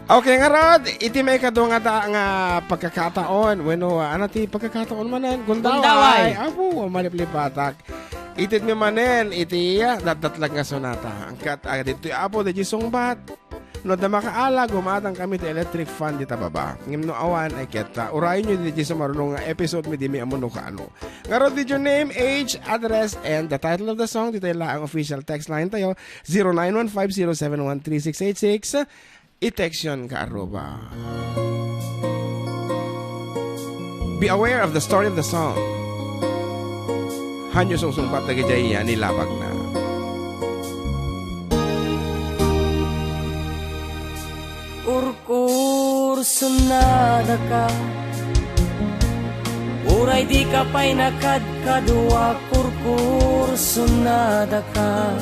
Okay nga Rod, iti may kadung nga pagkakataon. Bueno, ano ti pagkakataon manan? Gundaway. Apo, maliplipatak. Itit nga manen, iti datdatlag nga sonata. Angkat dito apo, di sungbat. No da makaala, gumatang kami ti electric fan di tababa. Ngim no awan ay keta. Urayin nyo di sa marunong episode mi di mi amuno ka ano. Nga Rod, did your name, age, address, and the title of the song. Dito yung laang official text line tayo. 0915-071-3686. I-text yun ka aruba. Be aware of the story of the song. Hanyo sungsungpat na gajaya nilabag na. Urkur sunada ka, uray di ka pa'y nakadkadwa. Kurkur sunada ka,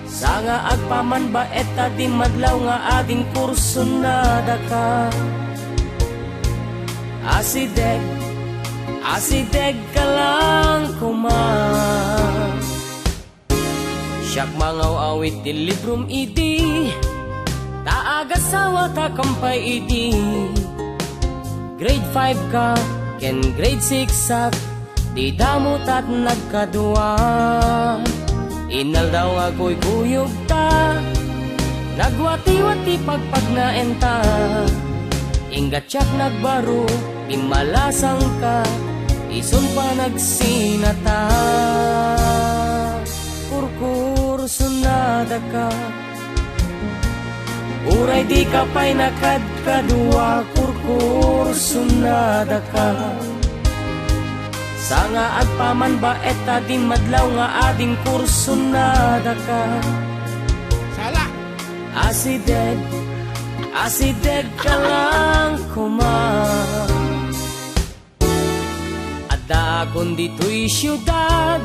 sanga agpaman ba eta di madlaw nga ading kursunada ka. Asideg ka lang kuman. Siyak mangaw awit di librum idi, taagasawa ta kampay idi. Grade 5 ka, ken grade 6 sak, di damot at nagkadua. Inal daw ako'y kuyog ta, nagwati-wati pagpag naenta. Ingatsak nagbaro, imalasang ka, ison pa nagsinata. Kurkur sunada ka, uray di ka pa'y nakadkadua. Kurkur sunada ka, sanga agpaman ba eta di madlaw nga ading kursunada ka. Sala! Asideg ka lang kuman. Adda akong dito'y syudad,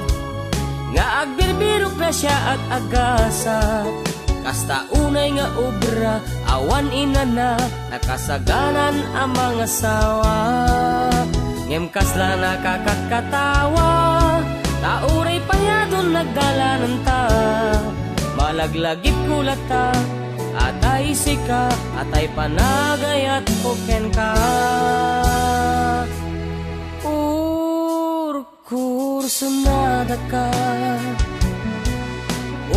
nga agbirbiro pa siya at agasa. Kasta unay nga obra, awan inana, nakasaganan ang mga sawa. Ngem kasla nakakakatawa, tauray payadon nagdalanan ta. Malaglagip kulata, atay sika, atay panagayat koken ka. Kurkur sunada ka,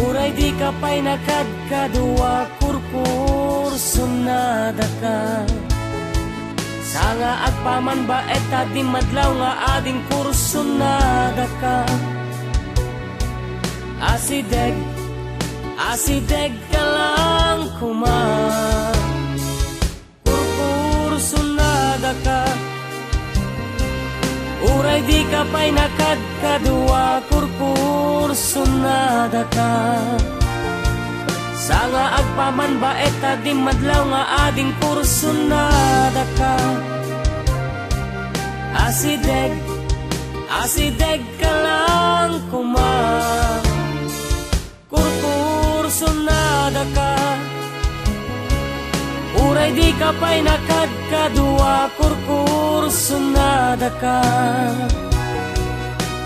uray di ka pa'y nakadkadua. Kurkur sunada ka, sanga agpaman ba eta di madlaw nga ading kursunada ka. Asideg ka lang kuman. Kurkur sunada ka, uray di ka pa'y nakadkadua. Kurkur sunada ka, sanga agpaman ba eta di madlaw nga ading kursunada ka. Asideg ka lang kuman. Kurkur sunada ka, uray di ka pa'y nakadkadua. Kurkur sunada ka,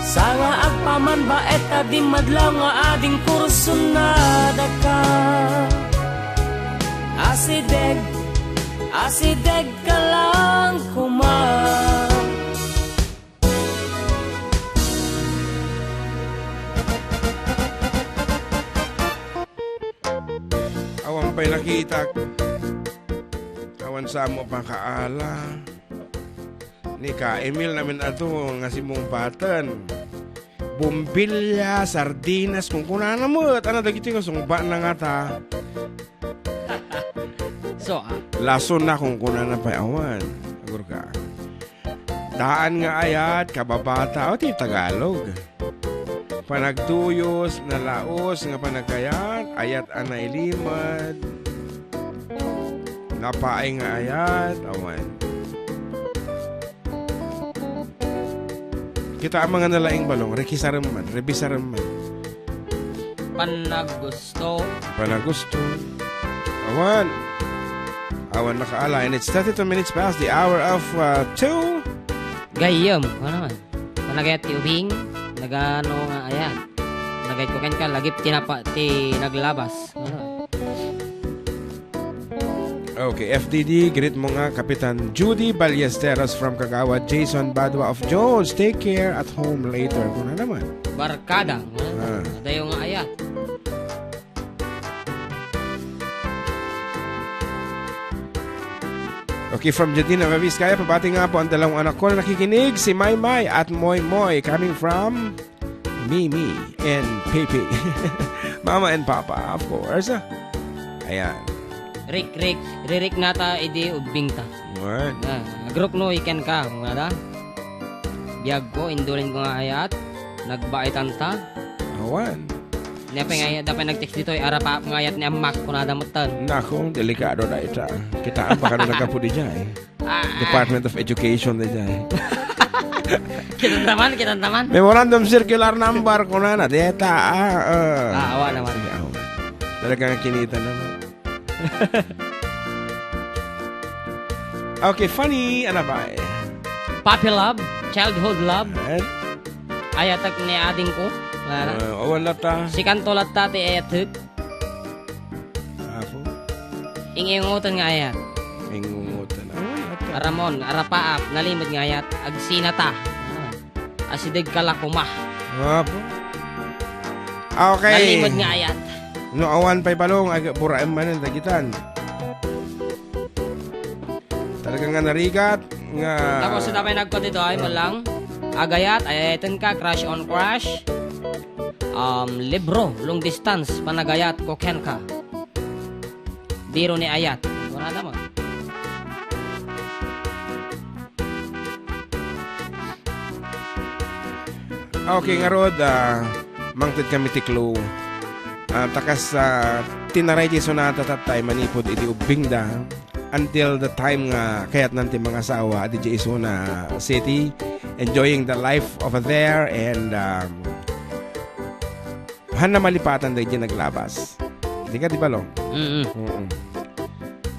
sanga agpaman ba eta di madlaw nga ading kursunada ka. Asideg ka lang kuman. Awan pa'y nakita. Awan sa mo pa kaala. Ni ka Emil namin ato nga si mong batan. Bumbilya, sardinas, kung kunana mo. At ano dagiti ko, sungba na nga ta. So, laso na kung kunana pa'y awan. Agur ka. Daan nga ayat, kababata, o ti Tagalog. Panagtuyos, nalaos, nga panagkayat, ayat anay limad. Napaay nga ayat, awan. Kita ang mga nalaing balong, rebisaramman. Panagusto. Awan. Awan nakaala. And it's 32 minutes past the hour of 2. Gayam, ano man. Panagayat ti ubing, nagano nga ayan. Nagayat ko ka, lagip ti naglabas. Ano? Okay, FDD, greet mo nga Kapitan Judy Ballesteros from Kagawa, Jason Badwa of Jones. Take care at home later. Kuna naman. Barkada. Ada yung ayat. Okay, from Jadina Vizcaya, pabati nga po ang dalawang anak ko na nakikinig, si Maymay at Moy Moy, coming from Mimi and Pepe. Mama and Papa, of course. Ayan. Ririk nata idi ubing ta. What? Group no iken ka, mga da. Biyag ko, indulin ko nga ayat. Nagbaitan ta. Awan. Dapat nag-text dito ay arapa ngayat ni amak ko na damutan. Nako, delikado na ita. Kitaan pa ka na nagkapo di dyan. Department of Education di dyan. Kita naman. Memorandum circular number ko na deta. Awa naman. Talagang kinita naman. Okay, funny. Ano ba eh? Puppy love, childhood love. And? Ayatak ni ading ko. Wala ta. Si kantolat tati ayatak. Apo? Ingingutan nga ayat. Ingungutan. Wala ta. Aramon, arapaap, nalimod nga ayat. Agsinata. Asidig kalakumah. Apo? Okay. Nalimod nga ayat. No awan pa'y balong, ay buraim manin, tagitan. Talagang nga narigat, nga... Tapos sa tapay nagko dito ay mo lang, agayat, ayatin ka, crush on crush. Libro, long distance, panagayat, koken ka. Biro ni ayat. Wala naman. Okay nga rod, mangtid kami tiklo. Takas tinaray di sonata tatay manipod iti ubing da until the time nga kayat nanti mga asawa di Isona City enjoying the life over there and han na malipatan da di naglabas. Hindi ka di balong?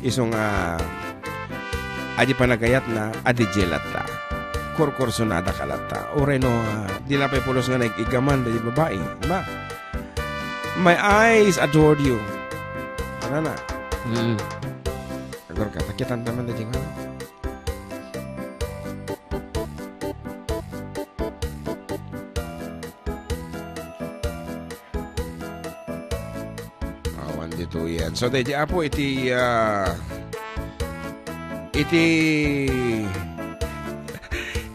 Isong adi panagayat na adi jelata. Kurkursonada kalata. O reno, di na pa'y pulos nga nag-igaman da di babae. Ma? My eyes adored you. Ano na? Agor ka, takitan naman na dyan. Awan dito yan. So, dahil apo, iti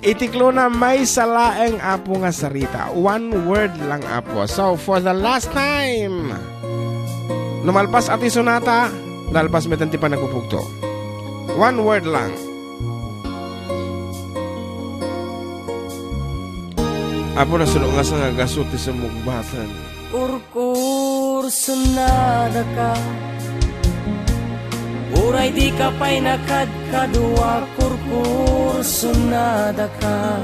itiklo na may salaeng apo nga sarita. One word lang apo. So, for the last time, numalpas ati sonata, nalpas metanti pa nagpupugto. One word lang. Apo na sulong nga sa ngagasuti sa mugbatan. Kurkur sunada ka, uray di ka pa'y nakadkadua. Kurkur sunada ka,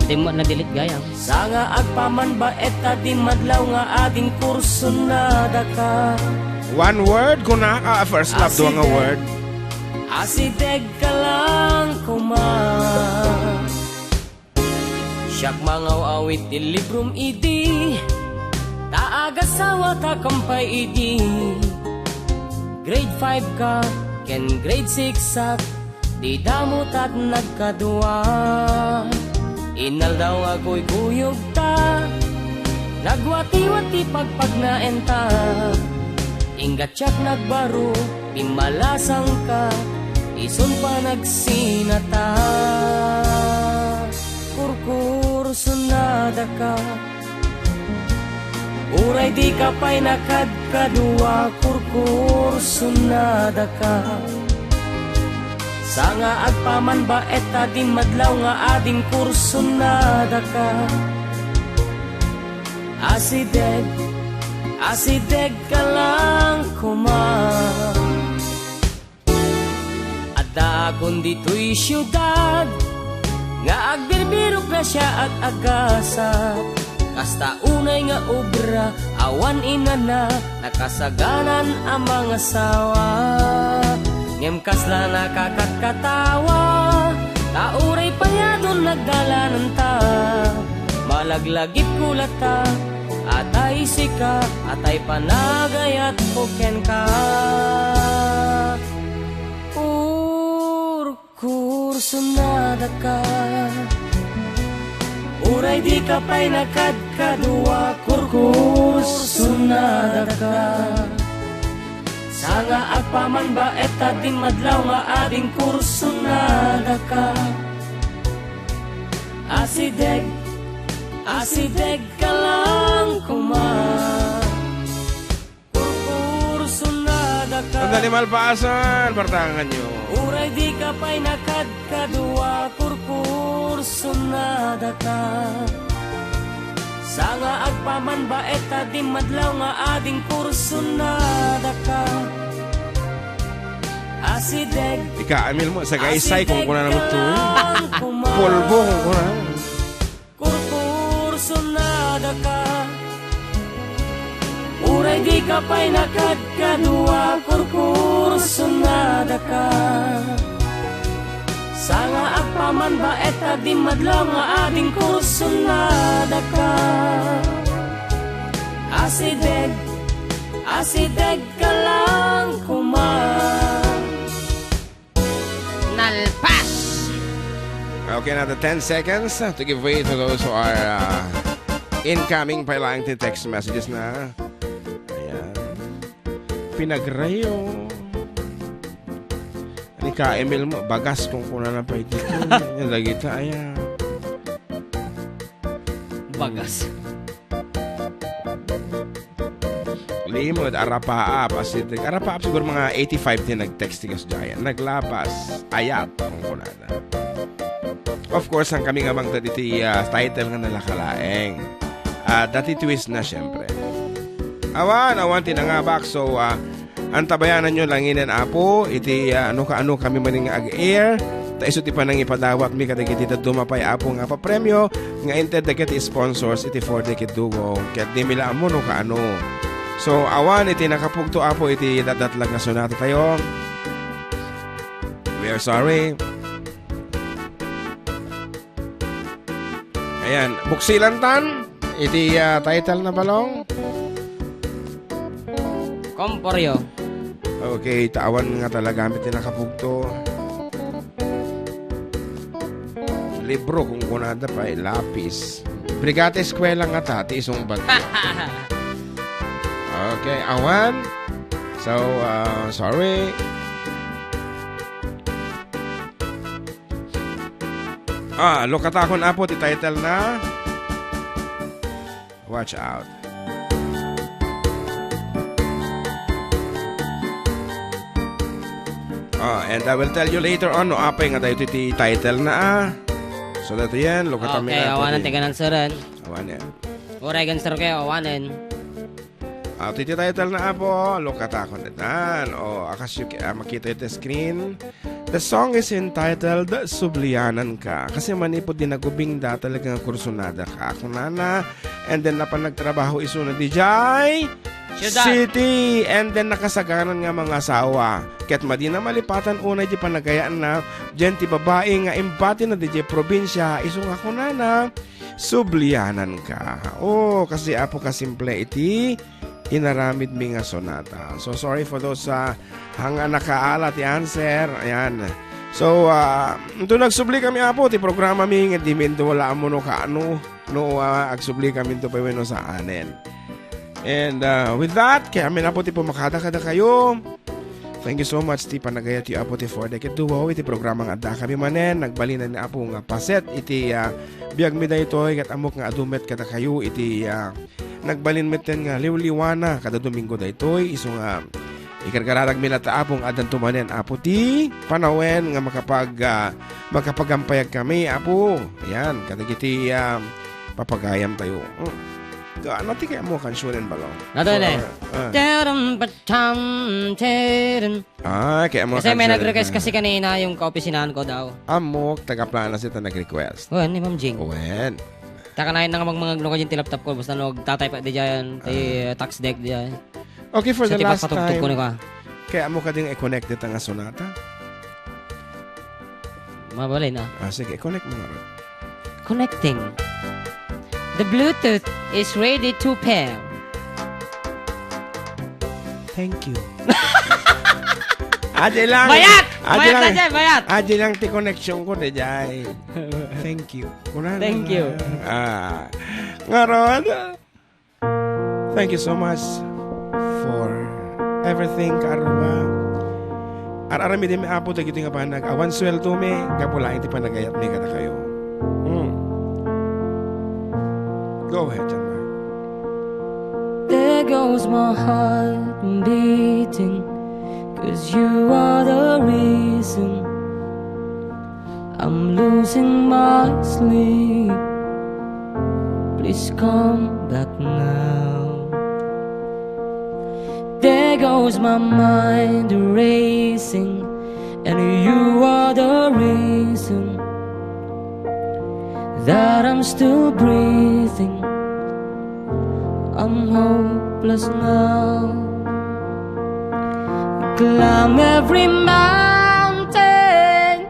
Di mo na-delete gayang. sanga agpaman ba eta di madlaw nga ading kursunada ka. One word ko na. First love, doang nga word. Asideg ka lang kuma, siyak mangaw awit di librum idi, taagasawa takampay idi. Grade 5 ka, ken grade 6 sak, di damot at nagkadua. Inal daw ako'y kuyog ta, nagwati-wati pagpagnaen ta. Ingat siyak nagbaro, pimalasang ka, ison pa nagsinata. Kurkur sunada ka, uray di ka pa'y nakadkadua. Kurkur sunada ka, sanga agpaman ba eta di madlaw nga ading kursunada ka. Asideg ka lang kuma, adda akong dito'y syudad, nga agbirbirok na siya at agasa. Kasta unay nga obra, awan ina na, nakasaganan ang mga sawa. Ngem kasla nakakatkatawa, kauray payadon nagdalanan ta. Malaglagip kulata, atay sika, atay panagay at puken ka. sunada ka. Uray di ka pa'y nakadkadua, sunada ka. Sanga agpaman ba eta din madlaw nga ading sunada ka. Asideg ka lang kuman, sunada ka. Sandali malpasan, partangan nyo. Uray di ka pa'y nakadkadua, sunada ka. Sanga agpaman ba eta di madlaw nga ading sunada ka. Asideg Ika-amil mo, sa gaisay kung kuna naman ito. Polvo kung kuna. Sunada ka. Uray di ka pa'y nakadkadua, sunada ka. Sanga agpaman ba eta di madlaw nga ading sunada ka. Asideg ka lang kuman. Nalpas! Okay, another 10 seconds to give way to those who are incoming pa lang text messages na. Ayan. Pinagrayo. Ani ka, Emil mo, bagas kung kuna na pa ito. Yan, lagi ta, ayan. Bagas. Limod, arapaap. Arapaap siguro mga 85 din nag-text tigas dyan. Naglapas, ayat kung kuna na. Of course, ang kami nga bang dati title nga nalakalaeng. Dati twist na, syempre. Awan, tinangabak. So, antabayanan nyo lang inin apo. Iti, ano kami maning ag-air. Taiso ti pa nang ipadawat mi kadagiti dumapay apo nga pa premyo. Nga inted dagiti sponsors iti for dagiti dugo. Kaya't di mila mo no kaano. So, awan, iti nakapugto apo. Iti dadatlag na sonata tayo. We are sorry. Ayan, Buksilantan. Iti title na balong. Komporyo. Okay, tawan nga talaga gamit ni nakapugto. Libro kung kunada pa, lapis. Brigate eskwela nga tati, isong bagyo. Okay, awan. So, sorry. Lokatakon apo, ti title na Watch Out. And I will tell you later on, no, apay nga tayo ti title na So, dito yan, lokatami Okay, na. awanan tiganan saran. Awan yan. Uray gan sir kayo, awanan. Titi title na apo, lokatakon na. Akas yung makita yung screen. The song is entitled Sublianan Ka. Kasi manipod din nagubing da talagang kursunada ka. Kunana. And then napanagtrabaho iso na DJ City. And then nakasagaran nga mga asawa. Kaya't madi na malipatan una di panagayaan na dyan ti babae nga impati na di probinsya. Iso nga kunana. Sublianan Ka. Kasi apo kasimple iti inaramid mi nga sonata. So, sorry for those hanga nakaala ti answer. Ayan. So, ito nagsubli kami apo. Ti programa mi nga di minto wala mo no kaano. Agsubli kami ito pa no sa anen. And with that, kaya amin apo ti pumakada-kada kayo. Thank you so much ti panagaya ti apo ti for decade duo. Iti programa nga adda kami manen. Nagbalinan ni apo nga paset. Iti biyag mi da ito. Kat amok nga adumet kada kayo. Iti nagbalin meten nga liwliwana kada Domingo da itoy iso nga ikargararag mi ta apong adan tumanen apo ti panawen nga makapagampayag kami apo. Ayan kadagiti papagayam tayo. Ano ti kaya mo kansyonen balo? Nato na kaya mo kasi may nag-request kasi kanina yung kaopisinahan ko daw. Amok tagaplana sita nag-request. Ni Ma'am Jing. Wen. Takanayin na nga mga yung tilaptap ko. Basta nag-tatype di dyan. Tax deck di dyan. Okay, for the last time. Ko ka. Kaya mo ka din i-connect dito nga sonata? Mabalay na. Sige, connect mo nga. Connecting. The Bluetooth is ready to pair. Thank you. Aji lang. Bayat! Aji Bayat lang. na dyan, bayat! Aji lang ti connection ko de jay. Thank you. Kunan Thank you. Ngaron. Thank you so much for everything karuba. Ararami din may apo da gito nga panag. Awan sweldo me. Kapulain ti panagayat me kada kayo. Go ahead, John Mark. There goes my heart beating, 'cause you are the reason I'm losing my sleep. Please come back now. There goes my mind racing, and you are the reason that I'm still breathing. I'm hopeless now. Climb every mountain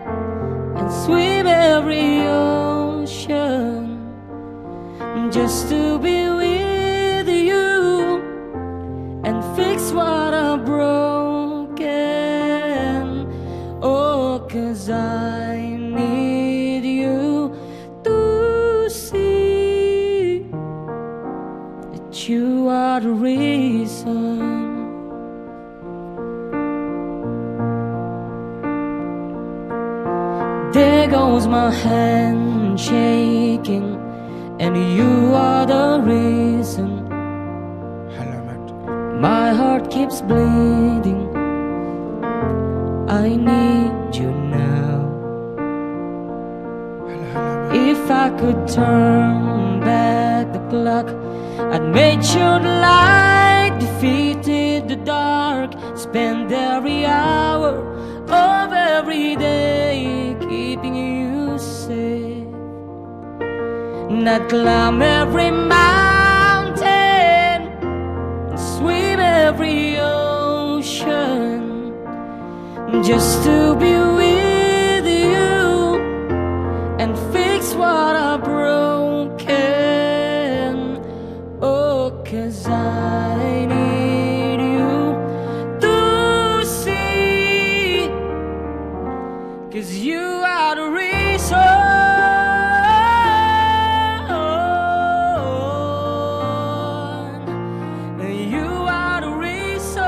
and swim every ocean just to be with you and fix what I've broken. Oh, 'cause I need you to see that you are the reason. There goes my hand shaking, and you are the reason Halamat. my heart keeps bleeding. I need you now. Halamat. If I could turn back the clock, I'd make sure the light defeated the dark. Spend every hour of every day keeping you safe. Not climb every mountain, swim every ocean just to be with you and fix what I've broken. Oh, 'cause I need you to see, 'cause you are the reason. You are the reason.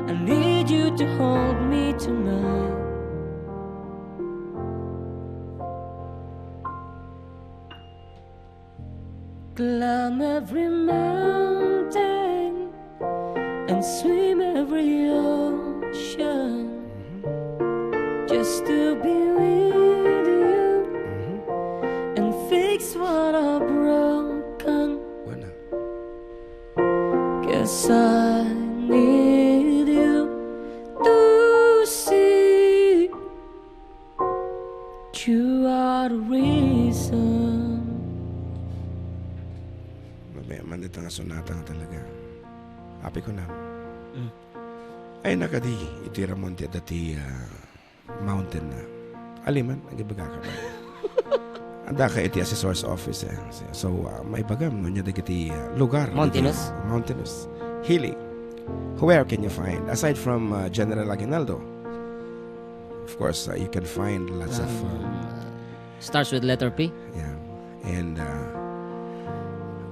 I need you to hold me tonight. Climb every mountain and swim every ocean just to be with you and fix what I've broken. Wala. 'Cause I need you to see you are the reason. Mabayaman dito nga sonata nga talaga. Happy ko na. Ay nakadi, iti Ramonte dati mountain na. Aliman, ang ibaga ka ba? Anda ka iti assessor's office eh. So, may bagam no niya dagiti lugar. Mountainous? Mountainous. Hilly. Where can you find? Aside from General Aguinaldo, of course, you can find lots of Starts with letter P. yeah. And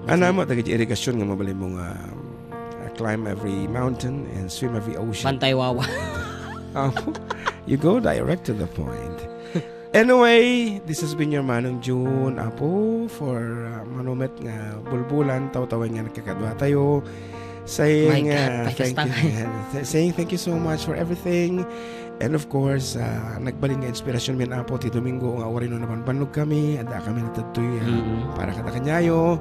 ano mo dagiti irigasyon nga mabalay mong climb every mountain and swim every ocean. Bantay Wawa. You go direct to the point. Anyway, this has been your Manong June Apo for manumet nga bulbulan taw-tawen nga nakakadwa tayo. Saying My God, saying thank you so much for everything. And of course, nagbalin nga inspirasyon min Apo ti Domingo nga orin no naman banlog kami, ada kami natadtoy para kada kanyayo.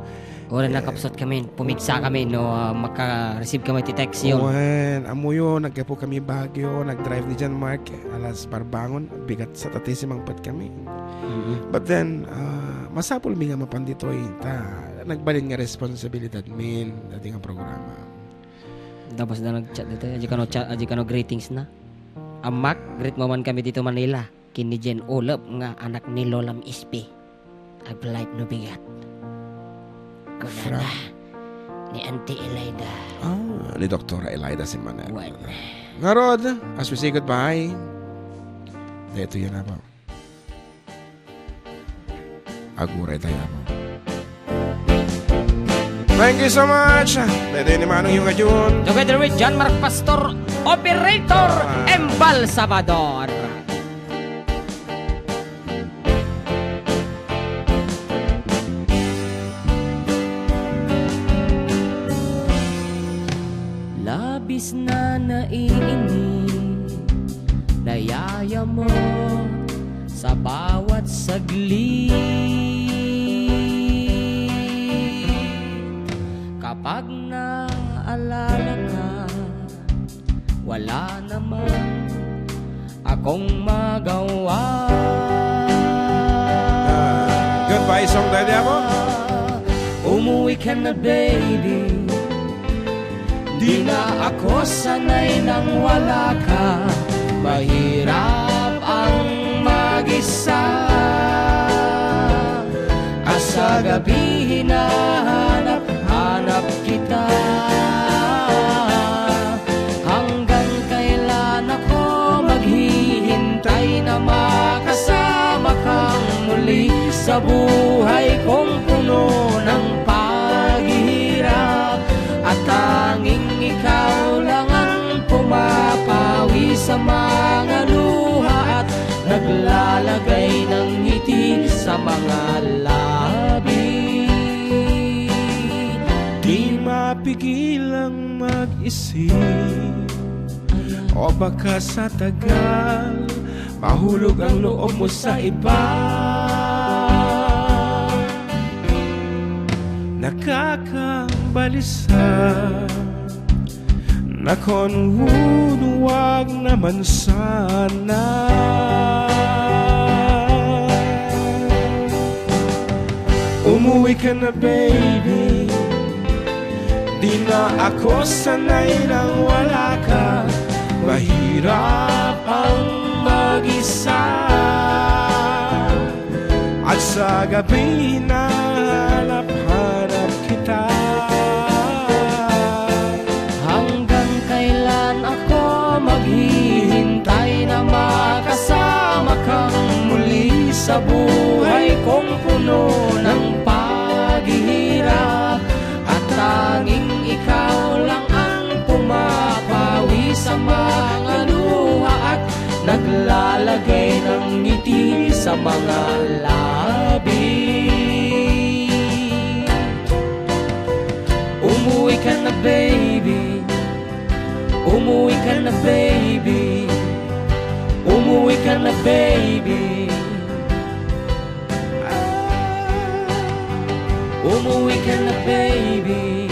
Oran lang kapsot kami, pumigsa kami no maka-receive kami ti text yung. Owen, amuyo, nagkapo kami Baguio, nag-drive ni John Mark, alas barbangon, bigat sa tatisimang pat kami. But then, masapol mi nga mapanditoy, nagbalin nga responsibilidad min, dating ang programa. Tapos na nag-chat dito, aji kano greetings na. Amak, greet mo man kami dito Manila. Kini Jen Olap nga anak ni Lolam Ispi. Aglight no bigat. Kunana. Ni Auntie Elida. Ni Dr. Elida si Manel. Well. Nga Rod, as we say goodbye, dito yun na po. Aguray tayo po. Thank you so much. Dito ni Manong yung adyon. Together with John Mark Pastor, Operator Embal Salvador. Labis na naiinig, nayaya mo sa bawat saglit. Kapag naalala ka, wala naman akong magawa. Goodbye song tayo niya po. Umuwi ka na baby, di na ako sanay nang wala ka. Mahirap ang mag-isa. Asa gabi hinahanap-hanap kita. Hanggang kailan ako maghihintay na makasama kang muli sa buhay kong puno ng paghihirap. At tanging ikaw lang ang pumapawi sa mga luha at naglalagay ng ngiti sa mga labi. Di mapigilang mag-isip, o baka sa tagal mahulog ang loob mo sa iba. Nakakabalisa na kung huwag naman sana. Umuwi ka na baby, di na ako sanay nang wala ka. Mahirap ang mag-isa, at sa gabi hinahanap-hanap kita. Hanggang kailan ako maghihintay na makasama kang muli sa buhay kong puno ng paghihirap. At tanging ikaw lang ang pumapawi sa mga luha at naglalagay ng ngiti sa mga labi. Umuwi ka na baby, umuwi ka na baby, umuwi ka na baby. Umuwi ka na baby,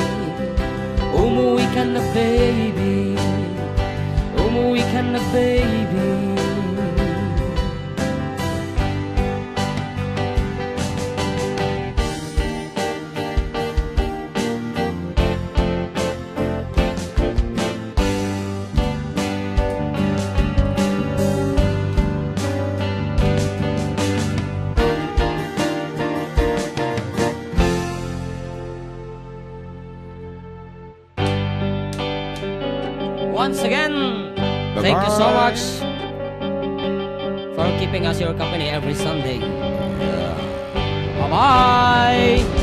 umuwi ka na baby, umuwi ka na baby. Once again, thank you so much for keeping us your company every Sunday. Bye-bye!